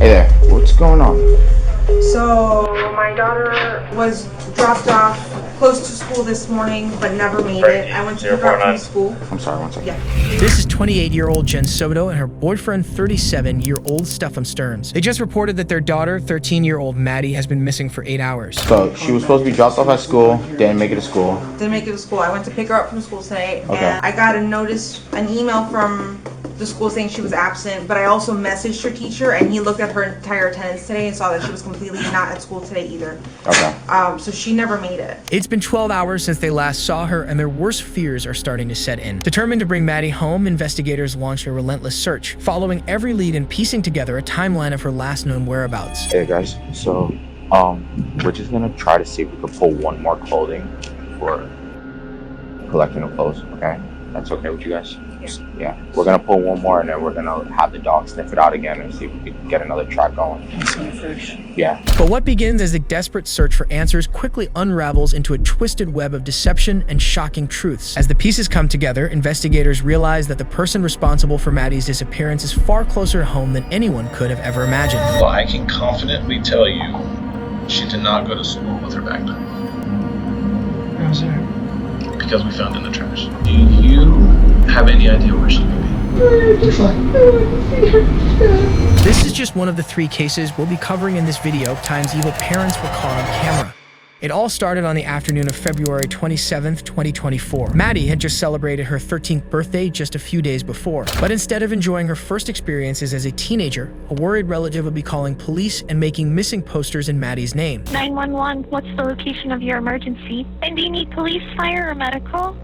Hey there, what's going on? So my daughter was dropped off close to school this morning, but never made it. I went to pick her up from school. I'm sorry, one second. Yeah. This is 28-year-old Jen Soto and her boyfriend, 37-year-old Stephan Sterns. They just reported that their daughter, 13-year-old Maddie, has been missing for 8 hours. So she was supposed to be dropped off at school, didn't make it to school. Didn't make it to school. I went to pick her up from school today, Okay. and I got an email from the school saying she was absent, but I also messaged her teacher, and he looked at her entire attendance today and saw that she was completely not at school today either. Okay. So she never made it. It's been 12 hours since they last saw her, and their worst fears are starting to set in. Determined to bring Maddie home, investigators launched a relentless search, following every lead and piecing together a timeline of her last known whereabouts. Hey guys, so we're just gonna try to see if we can pull one more clothing for collecting the clothes, okay? That's okay with you guys? Yeah. We're gonna pull one more and then we're gonna have the dog sniff it out again and see if we can get another track going. Yeah. But what begins as a desperate search for answers quickly unravels into a twisted web of deception and shocking truths. As the pieces come together, investigators realize that the person responsible for Maddie's disappearance is far closer to home than anyone could have ever imagined. Well, I can confidently tell you she did not go to school with her backpack. How's that? Because we found it in the trash. Do you have any idea where she could be? This is just one of the 3 cases we'll be covering in this video times evil parents were caught on camera. It all started on the afternoon of February 27th, 2024. Maddie had just celebrated her 13th birthday just a few days before. But instead of enjoying her first experiences as a teenager, a worried relative would be calling police and making missing posters in Maddie's name. 911, what's the location of your emergency? And do you need police, fire, or medical?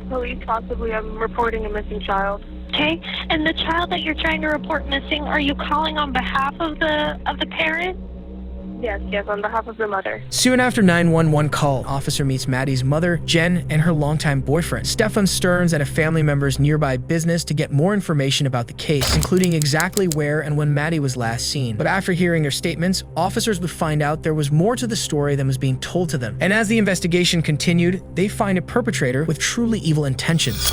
Police possibly. I'm reporting a missing child. Okay, and the child that you're trying to report missing, are you calling on behalf of the parent? Yes, on behalf of the mother. Soon after 911 call, an officer meets Maddie's mother, Jen, and her longtime boyfriend, Stephan Sterns, at a family member's nearby business to get more information about the case, including exactly where and when Maddie was last seen. But after hearing their statements, officers would find out there was more to the story than was being told to them. And as the investigation continued, they find a perpetrator with truly evil intentions.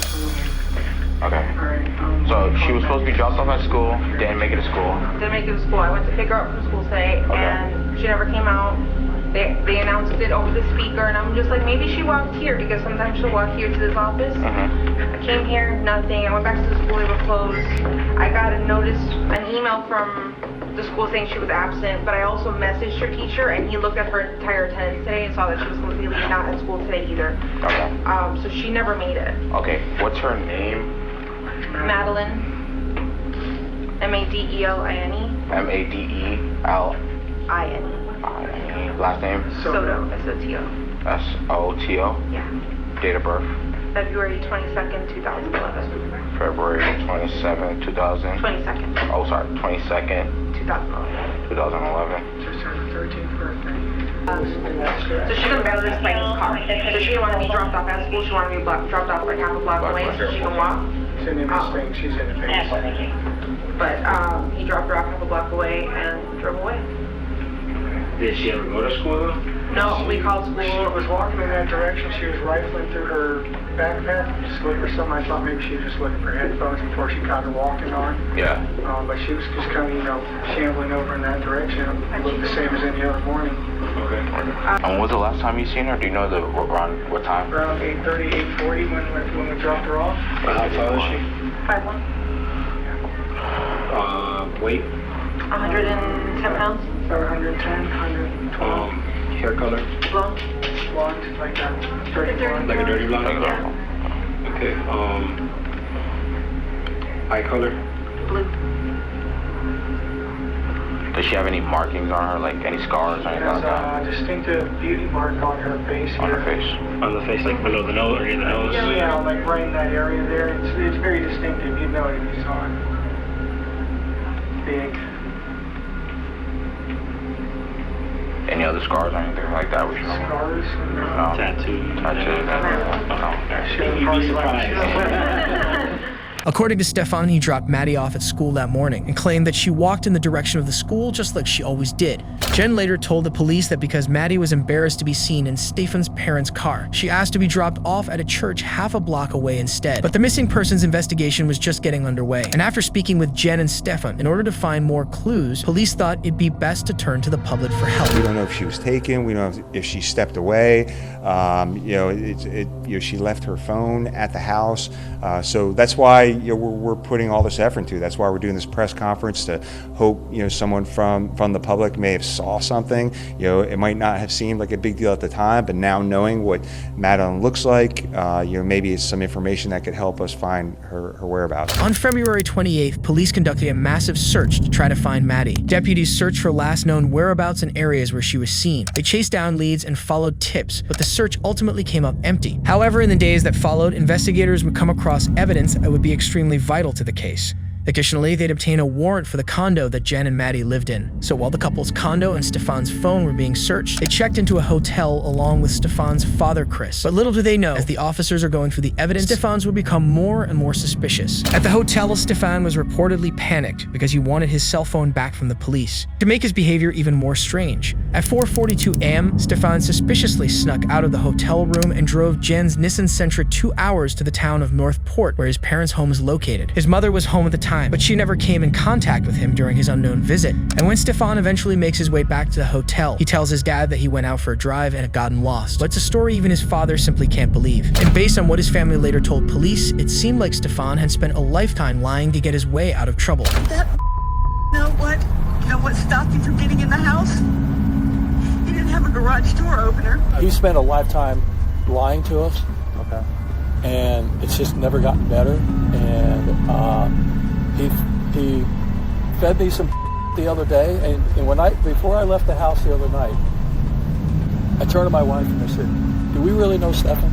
Okay. So she was supposed to be dropped off at school, didn't make it to school. Didn't make it to school. I went to pick her up from school today, and she never came out. They announced it over the speaker, and I'm just like, maybe she walked here, because sometimes she'll walk here to this office. I came here, nothing. I went back to the school, they were closed. I got an email from the school saying she was absent, but I also messaged her teacher, and he looked at her entire attendance today and saw that she was completely not at school today either. Okay. So she never made it. Okay, what's her name? Madeline. Madeline. Madeline. Last name? Soto. S-O-T-O. S-O-T-O? Yeah. Date of birth? February 22nd, 2011. February 27, 2000? 22nd. Oh, sorry, 22nd. 2011. 2011. Just had her 13th birthday. So she doesn't go to this lady's car. So she didn't want to be dropped off at school. She wanted to be dropped off like half a block away so she can walk. It's an image thing. She's in the face. But he dropped her off half a block away and drove away. Did she ever go to school though? No, we called school. She was walking in that direction. She was rifling through her backpack, just looking for something. I thought maybe she was just looking for headphones before she caught her walking on. Yeah. But she was just kind of, shambling over in that direction. It looked the same as any other morning. Okay. And when was the last time you seen her? Do you know around what time? Around 8:30, 8:40 when we dropped her off. How tall is she? 5'1". Weight? 110 pounds. 110, 112. Hair color? Blonde. Blonde, like that. Dirty blonde. Like a dirty blonde? Yeah. Okay, eye color? Blue. Does she have any markings on her, like any scars or anything like that? There's a distinctive beauty mark on her face here. On her face? On the face, like below the nose or near the nose? Yeah, like right in that area there. It's very distinctive. You'd know it if you saw it. Big. Any other scars or anything like that? We should know. Scars? No. Tattoo? Tattoos? No. You'd be surprised. According to Stephan, he dropped Maddie off at school that morning and claimed that she walked in the direction of the school just like she always did. Jen later told the police that because Maddie was embarrassed to be seen in Stephan's parents' car, she asked to be dropped off at a church half a block away instead. But the missing persons investigation was just getting underway, and after speaking with Jen and Stephan, in order to find more clues, police thought it'd be best to turn to the public for help. We don't know if she was taken. We don't know if she stepped away. She left her phone at the house. So that's why we're putting all this effort into. That's why we're doing this press conference, to hope someone from the public may have saw something. It might not have seemed like a big deal at the time, but now knowing what Madeline looks like, maybe it's some information that could help us find her whereabouts. On February 28th, police conducted a massive search to try to find Maddie. Deputies searched for last known whereabouts and areas where she was seen. They chased down leads and followed tips, but the search ultimately came up empty. However, in the days that followed, investigators would come across evidence that would be extremely vital to the case. Additionally, they'd obtain a warrant for the condo that Jen and Maddie lived in. So while the couple's condo and Stephan's phone were being searched, they checked into a hotel along with Stephan's father, Chris. But little do they know, as the officers are going through the evidence, Stephan's would become more and more suspicious. At the hotel, Stephan was reportedly panicked because he wanted his cell phone back from the police, to make his behavior even more strange. At 4:42 a.m., Stephan suspiciously snuck out of the hotel room and drove Jen's Nissan Sentra 2 hours to the town of North Port, where his parents' home is located. His mother was home at the time, but she never came in contact with him during his unknown visit. And when Stephan eventually makes his way back to the hotel, he tells his dad that he went out for a drive and had gotten lost. But it's a story even his father simply can't believe. And based on what his family later told police, it seemed like Stephan had spent a lifetime lying to get his way out of trouble. What stopped him from getting in the house? He didn't have a garage door opener. He spent a lifetime lying to us. Okay. And it's just never gotten better. And he fed me some the other day. And before I left the house the other night, I turned to my wife and I said, "Do we really know Stephan?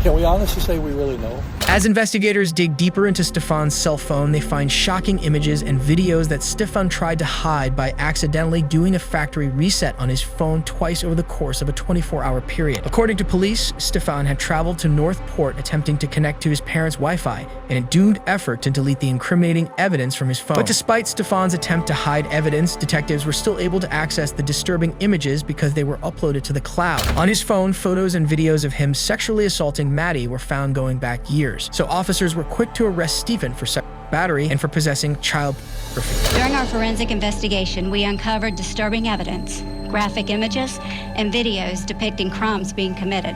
Can we honestly say we really know?" As investigators dig deeper into Stephan's cell phone, they find shocking images and videos that Stephan tried to hide by accidentally doing a factory reset on his phone twice over the course of a 24-hour period. According to police, Stephan had traveled to North Port attempting to connect to his parents' Wi-Fi in a doomed effort to delete the incriminating evidence from his phone. But despite Stephan's attempt to hide evidence, detectives were still able to access the disturbing images because they were uploaded to the cloud. On his phone, photos and videos of him sexually assaulting Maddie were found going back years. So officers were quick to arrest Stephan for battery and for possessing child pornography. During our forensic investigation, we uncovered disturbing evidence, graphic images, and videos depicting crimes being committed.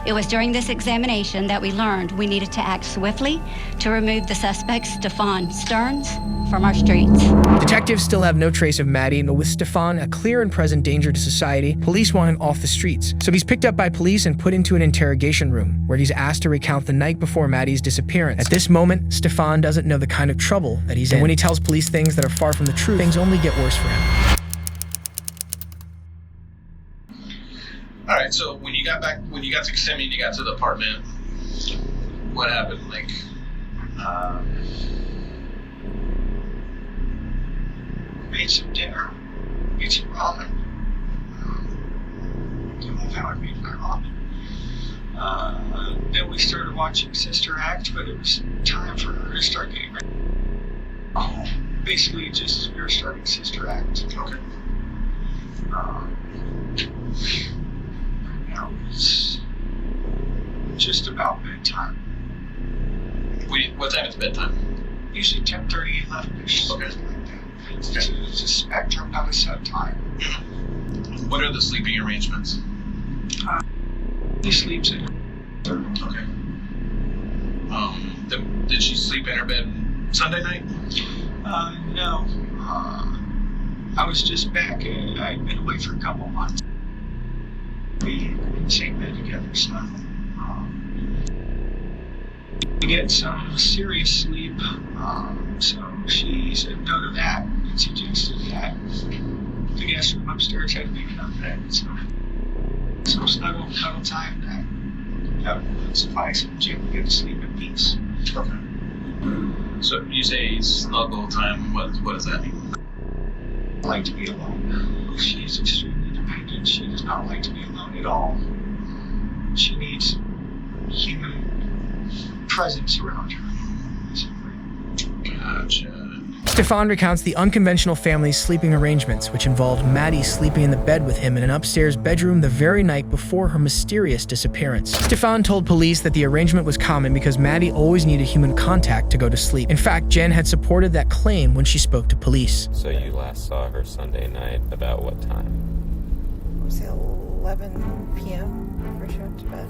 It was during this examination that we learned we needed to act swiftly to remove the suspect, Stephan Sterns, from our streets. Detectives still have no trace of Maddie, but with Stephan a clear and present danger to society, police want him off the streets. So he's picked up by police and put into an interrogation room, where he's asked to recount the night before Maddie's disappearance. At this moment, Stephan doesn't know the kind of trouble that he's in. And when he tells police things that are far from the truth, things only get worse for him. All right, so when you got to Kissimmee and you got to the apartment, what happened? Made some dinner, made some ramen. Don't know how I made my ramen. Then we started watching Sister Act, but it was time for her to start getting ready. Basically, just as we were starting Sister Act. Okay. It's just about bedtime. What time is bedtime? Usually 10:30, 11ish. Okay. It's a spectrum, not a set time. What are the sleeping arrangements? He sleeps in. Okay. Did she sleep in her bed Sunday night? No. I was just back. I'd been away for a couple months. We in the same bed together, so we get some serious sleep. So she said no to that and suggested that the guest room upstairs had a big enough bed. So snuggle and cuddle time that would suffice and Jim would get to sleep in peace. Okay. So you say snuggle time. What does that mean? I like to be alone. She is extremely dependent. She does not like to be alone at all. She needs human presence around her. Gotcha. Stephan recounts the unconventional family's sleeping arrangements, which involved Maddie sleeping in the bed with him in an upstairs bedroom the very night before her mysterious disappearance. Stephan told police that the arrangement was common because Maddie always needed human contact to go to sleep. In fact, Jen had supported that claim when she spoke to police. So you last saw her Sunday night about what time? I would say 11 p.m. before she went to bed.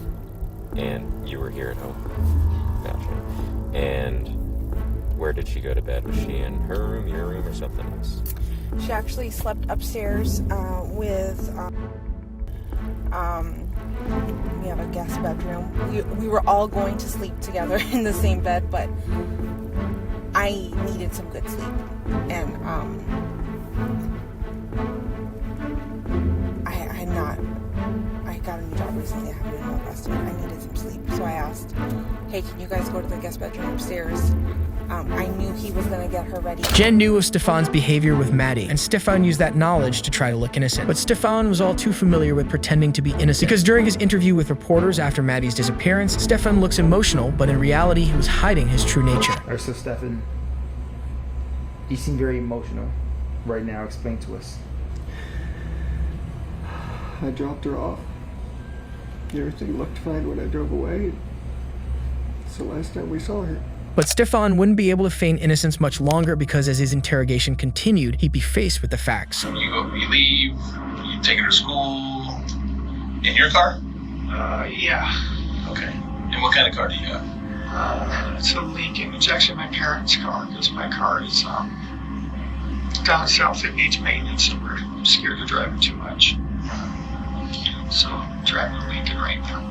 And you were here at home? Gotcha. And where did she go to bed? Was she in her room, your room, or something else? She actually slept upstairs with, we have a guest bedroom. We were all going to sleep together in the same bed, but I needed some good sleep. And I got a new job recently. I haven't been well rested. I needed some sleep. So I asked, hey, can you guys go to the guest bedroom upstairs? I knew he was going to get her ready. Jen knew of Stephan's behavior with Maddie, and Stephan used that knowledge to try to look innocent. But Stephan was all too familiar with pretending to be innocent, because during his interview with reporters after Maddie's disappearance, Stephan looks emotional, but in reality, he was hiding his true nature. All right, so Stephan, you seem very emotional right now. Explain to us. I dropped her off. Everything looked fine when I drove away. It's the last time we saw her. But Stephan wouldn't be able to feign innocence much longer because as his interrogation continued, he'd be faced with the facts. You leave, you take her to school, in your car? Yeah. Okay. And what kind of car do you have? It's a Lincoln. It's actually my parents' car, because my car is down south. It needs maintenance, and we're scared to drive it too much. So I'm driving a Lincoln right now.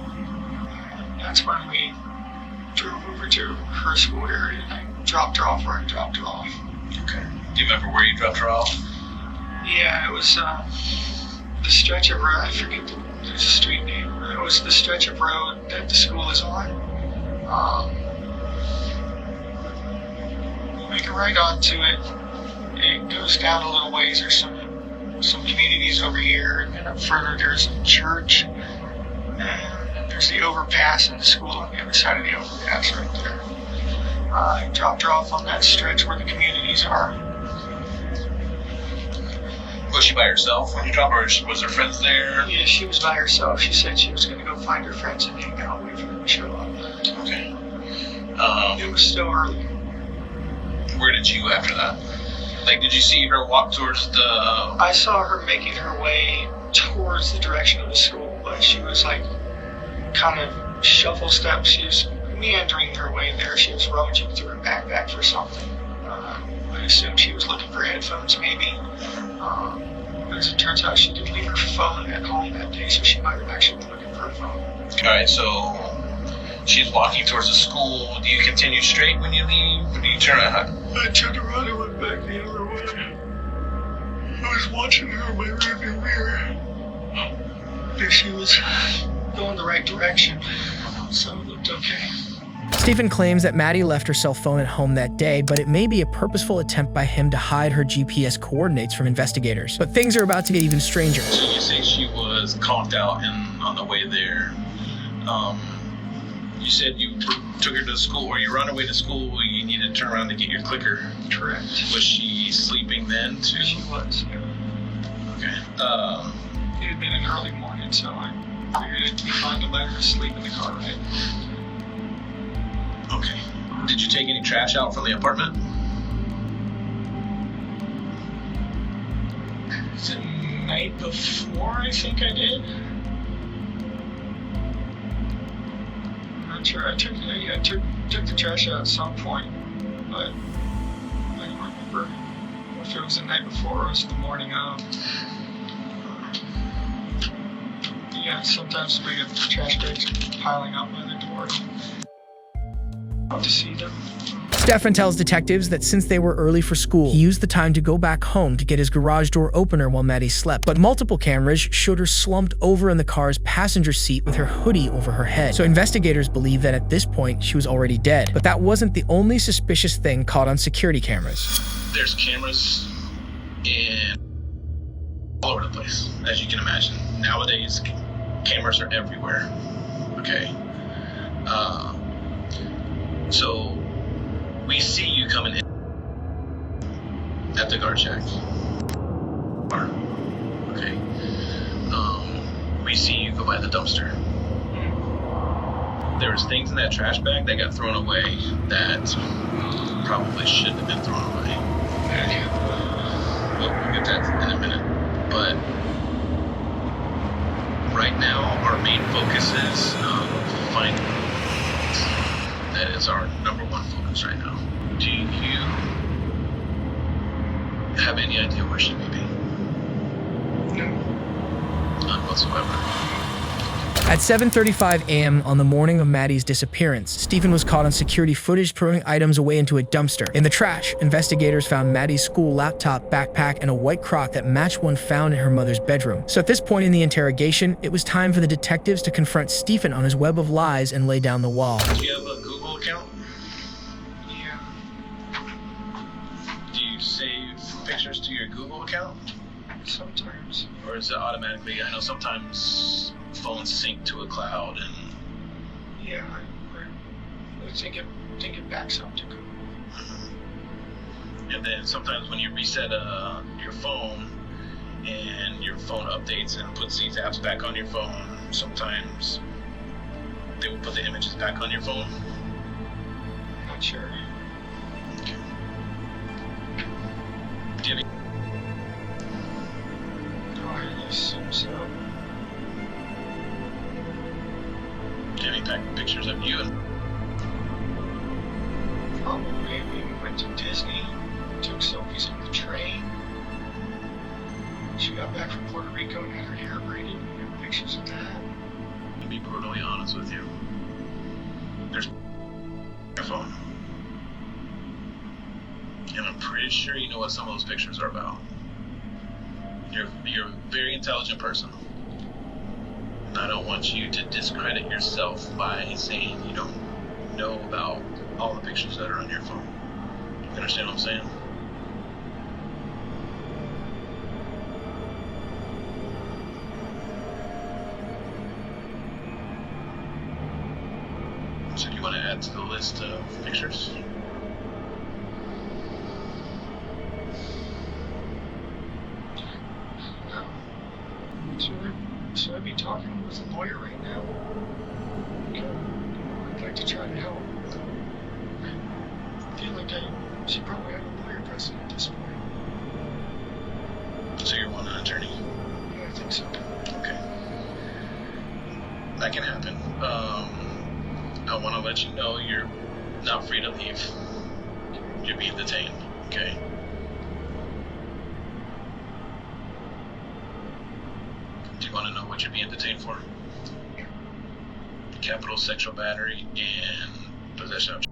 That's when we drove over to her school area, and I dropped her off where I dropped her off. Okay. Do you remember where you dropped her off? Yeah, it was the stretch of road. I forget there's a street name. It was the stretch of road that the school is on. You make a right onto it. It goes down a little ways. There's some communities over here, and then up further there's a church, and there's the overpass and the school on the other side of the overpass right there. I dropped her off on that stretch where the communities are. Was she by herself when you dropped her, or was her friends there? Yeah, she was by herself. She said she was going to go find her friends and hang out, wait for them to show up. Okay. It was still early. Where did you go after that? Like, did you see her walk towards the... I saw her making her way towards the direction of the school, but she was like kind of shuffle steps. She was meandering her way there. She was rummaging through her backpack for something. I assumed she was looking for headphones, maybe. But as it turns out, she did leave her phone at home that day, so she might have actually been looking for her phone. Alright, so she's walking towards the school. Do you continue straight when you leave, or do you turn around? I turned around and went back the other way. I was watching her in my rearview mirror. And she was going the right direction, so it looked okay. Stephan claims that Maddie left her cell phone at home that day, but it may be a purposeful attempt by him to hide her GPS coordinates from investigators. But things are about to get even stranger. So you say she was conked out and on the way there. You said you took her to school, or you were on her way to school, you needed to turn around to get your clicker. Correct. Was she sleeping then too? She was, yeah. Okay. It had been an early morning, so I figured it'd be fine to let her sleep in the car, right? Okay. Did you take any trash out from the apartment? The night before, I think I did. I'm not sure. I took the trash out at some point, but I don't remember if it was the night before or it was the morning of. Yeah, sometimes we get trash bags piling up by the door. To see them. Stephan tells detectives that since they were early for school, he used the time to go back home to get his garage door opener while Maddie slept. But multiple cameras showed her slumped over in the car's passenger seat with her hoodie over her head. So investigators believe that at this point, she was already dead. But that wasn't the only suspicious thing caught on security cameras. There's cameras all over the place, as you can imagine. Nowadays, cameras are everywhere. Okay. So we see you coming in. at the guard shack. Okay. We see you go by the dumpster. There was things in that trash bag that got thrown away that probably shouldn't have been thrown away. We'll get that in a minute. But right now, our main focus is finding. That is our number one focus right now. Do you have any idea where she may be? No. None whatsoever. At 7:35 a.m. on the morning of Maddie's disappearance, Stephan was caught on security footage throwing items away into a dumpster. In the trash, investigators found Maddie's school laptop, backpack, and a white Croc that matched one found in her mother's bedroom. So at this point in the interrogation, it was time for the detectives to confront Stephan on his web of lies and lay down the wall. Do you have a Google account? Yeah. Do you save pictures to your Google account? Sometimes. Or is it automatically? I know sometimes phones sync to a cloud and. Yeah, I think it backs up to Google. And then sometimes when you reset your phone and your phone updates and puts these apps back on your phone, sometimes they will put the images back on your phone. Not sure. Okay. Do you have any? Oh, I assume so. Do you have any pictures of you? Probably. We went to Disney, took selfies on the train. She got back from Puerto Rico and had her hair braided. We have pictures of that. To be brutally honest with you, there's your phone. And I'm pretty sure you know what some of those pictures are about. You're a very intelligent person. And I don't want you to discredit yourself by saying you don't know about all the pictures that are on your phone. You understand what I'm saying? So do you want to add to the list of pictures? Should I be talking with a lawyer right now? I'd like to try to help. I feel like I should probably have a lawyer present at this point. So you're wanting an attorney? Yeah, I think so. Okay. That can happen. I want to let you know you're not free to leave. You're being detained, okay? Do you want to know what you're being detained for? Capital sexual battery and possession of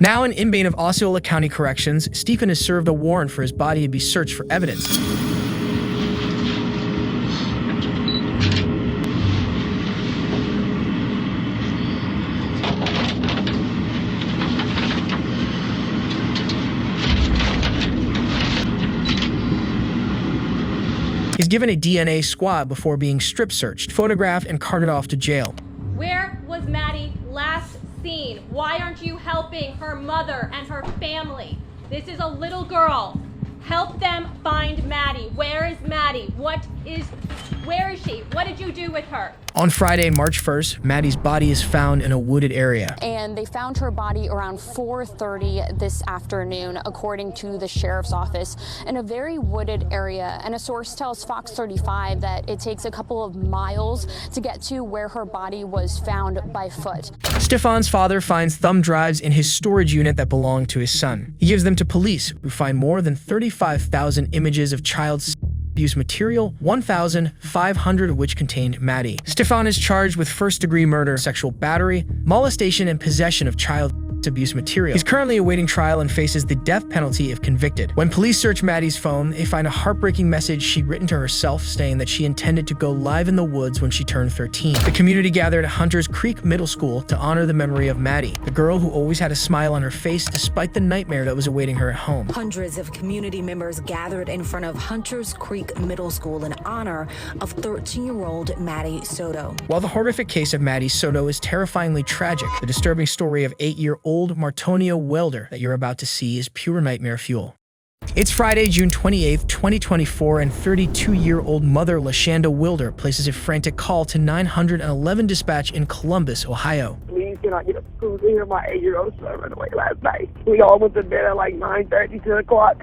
Now an inmate of Osceola County Corrections, Stephan has served a warrant for his body to be searched for evidence. He's given a DNA swab before being strip searched, photographed, and carted off to jail. Where was Maddie last seen? Why aren't you helping her mother and her family? This is a little girl. Help them find Maddie. Where is Maddie? Where is she? What did you do with her? On Friday, March 1st, Maddie's body is found in a wooded area. And they found her body around 4:30 this afternoon, according to the sheriff's office, in a very wooded area. And a source tells Fox 35 that it takes a couple of miles to get to where her body was found by foot. Stephan's father finds thumb drives in his storage unit that belong to his son. He gives them to police, who find more than 35,000 images of child abuse material, 1,500 of which contained Maddie. Stephan is charged with first-degree murder, sexual battery, molestation, and possession of child abuse material. He's currently awaiting trial and faces the death penalty if convicted. When police search Maddie's phone, they find a heartbreaking message she'd written to herself stating that she intended to go live in the woods when she turned 13. The community gathered at Hunters Creek Middle School to honor the memory of Maddie, the girl who always had a smile on her face despite the nightmare that was awaiting her at home. Hundreds of community members gathered in front of Hunters Creek Middle School in honor of 13-year-old Maddie Soto. While the horrific case of Maddie Soto is terrifyingly tragic, the disturbing story of 8-year-old 33-year-old Martonio Welder that you're about to see is pure nightmare fuel. It's Friday, June 28th, 2024, and 32-year-old mother Lashanda Wilder places a frantic call to 911 dispatch in Columbus, Ohio. Please, can I get a school to hear my 8-year-old son run away last night? We all went to bed at like 9:30, 10 o'clock.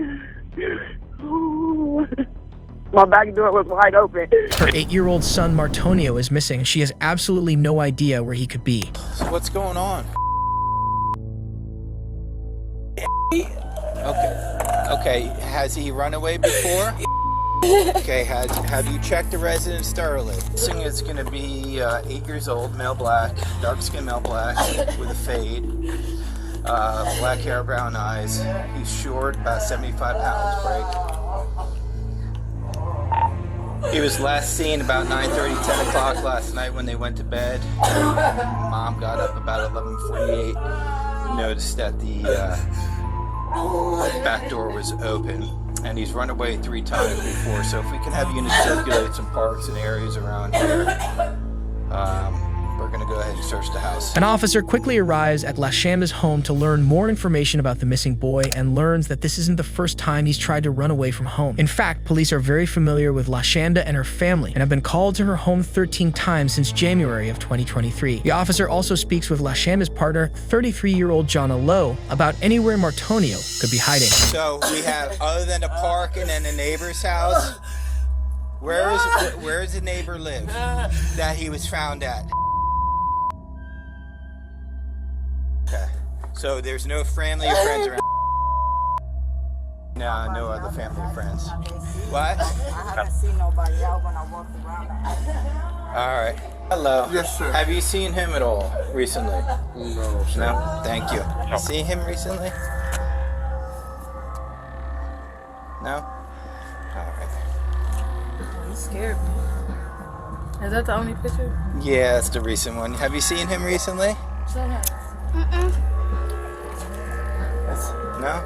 My back door was wide open. Her 8-year-old son Martonio is missing. She has absolutely no idea where he could be. So what's going on? Okay, has he run away before? Okay, have you checked the residence thoroughly? This thing is going to be 8 years old, male black, dark skin male black, with a fade, black hair, brown eyes. He's short, about 75 pounds break. He was last seen about 9:30, 10 o'clock last night when they went to bed. Mom got up about 11:48, noticed that the back door was open, and he's run away 3 times before. So if we can have units circulate some parks and areas around here, we're going to go ahead and search the house. An officer quickly arrives at Lashanda's home to learn more information about the missing boy and learns that this isn't the first time he's tried to run away from home. In fact, police are very familiar with Lashanda and her family and have been called to her home 13 times since January of 2023. The officer also speaks with Lashanda's partner, 33-year-old Johnna Lowe, about anywhere Martonio could be hiding. So we have, other than the park and then the neighbor's house, where does the neighbor live that he was found at? Okay, so there's no family or friends around? No, no other family or friends. What? I haven't seen nobody out when I walked around the house. All right. Hello. Yes, sir. Have you seen him at all recently? No, sir. No? Thank you. See him recently? No? All right. You scared me. Is that the only picture? Yeah, that's the recent one. Have you seen him recently? No?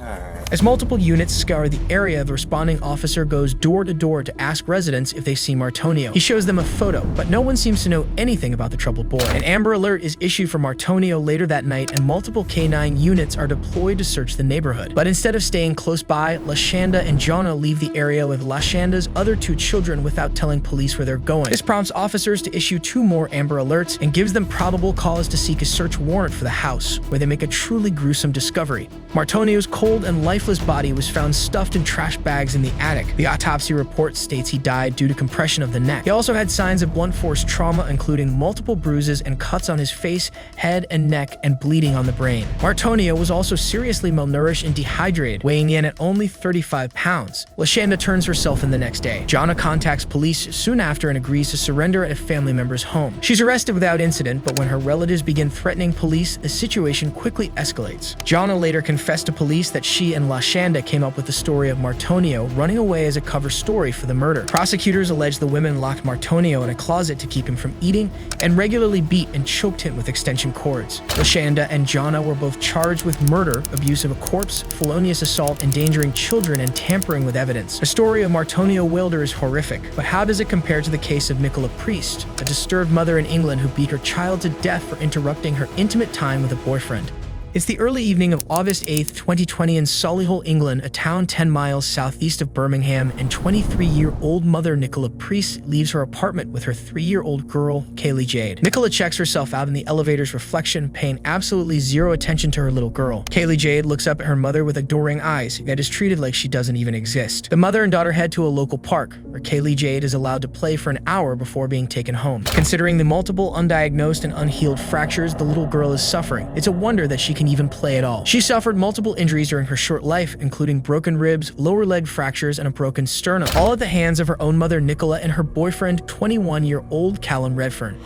Alright. As multiple units scour the area, the responding officer goes door to door to ask residents if they see Martonio. He shows them a photo, but no one seems to know anything about the troubled boy. An Amber Alert is issued for Martonio later that night, and multiple K-9 units are deployed to search the neighborhood. But instead of staying close by, Lashanda and Johnna leave the area with Lashanda's other 2 children without telling police where they're going. This prompts officers to issue 2 more Amber Alerts and gives them probable cause to seek a search warrant for the house, where they make a truly gruesome discovery. Martonio's cold and lifeless body was found stuffed in trash bags in the attic. The autopsy report states he died due to compression of the neck. He also had signs of blunt force trauma, including multiple bruises and cuts on his face, head, and neck, and bleeding on the brain. Martonio was also seriously malnourished and dehydrated, weighing in at only 35 pounds. Lashanda turns herself in the next day. Johnna contacts police soon after and agrees to surrender at a family member's home. She's arrested without incident, but when her relatives begin threatening police, the situation quickly escalates. Johnna later confessed to police that she and Lashanda came up with the story of Martonio running away as a cover story for the murder. Prosecutors allege the women locked Martonio in a closet to keep him from eating and regularly beat and choked him with extension cords. Lashanda and Johnna were both charged with murder, abuse of a corpse, felonious assault, endangering children, and tampering with evidence. The story of Martonio Wilder is horrific, but how does it compare to the case of Nicola Priest, a disturbed mother in England who beat her child to death for interrupting her intimate time with a boyfriend? It's the early evening of August 8th, 2020 in Solihull, England, a town 10 miles southeast of Birmingham, and 23-year-old mother Nicola Priest leaves her apartment with her 3-year-old girl, Kaylee Jade. Nicola checks herself out in the elevator's reflection, paying absolutely zero attention to her little girl. Kaylee Jade looks up at her mother with adoring eyes, yet is treated like she doesn't even exist. The mother and daughter head to a local park, where Kaylee Jade is allowed to play for an hour before being taken home. Considering the multiple undiagnosed and unhealed fractures the little girl is suffering, it's a wonder that she can even play at all. She suffered multiple injuries during her short life, including broken ribs, lower leg fractures, and a broken sternum, all at the hands of her own mother Nicola and her boyfriend, 21-year-old Callum Redfern.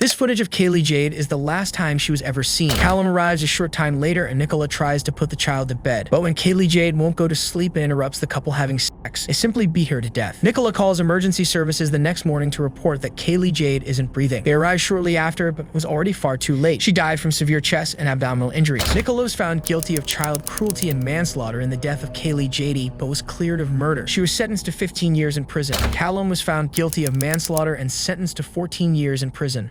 This footage of Kaylee Jade is the last time she was ever seen. Callum arrives a short time later and Nicola tries to put the child to bed. But when Kaylee Jade won't go to sleep and interrupts the couple having sex, they simply beat her to death. Nicola calls emergency services the next morning to report that Kaylee Jade isn't breathing. They arrived shortly after, but it was already far too late. She died from severe chest and abdominal injuries. Nicola was found guilty of child cruelty and manslaughter in the death of Kaylee Jade, but was cleared of murder. She was sentenced to 15 years in prison. Callum was found guilty of manslaughter and sentenced to 14 years in prison.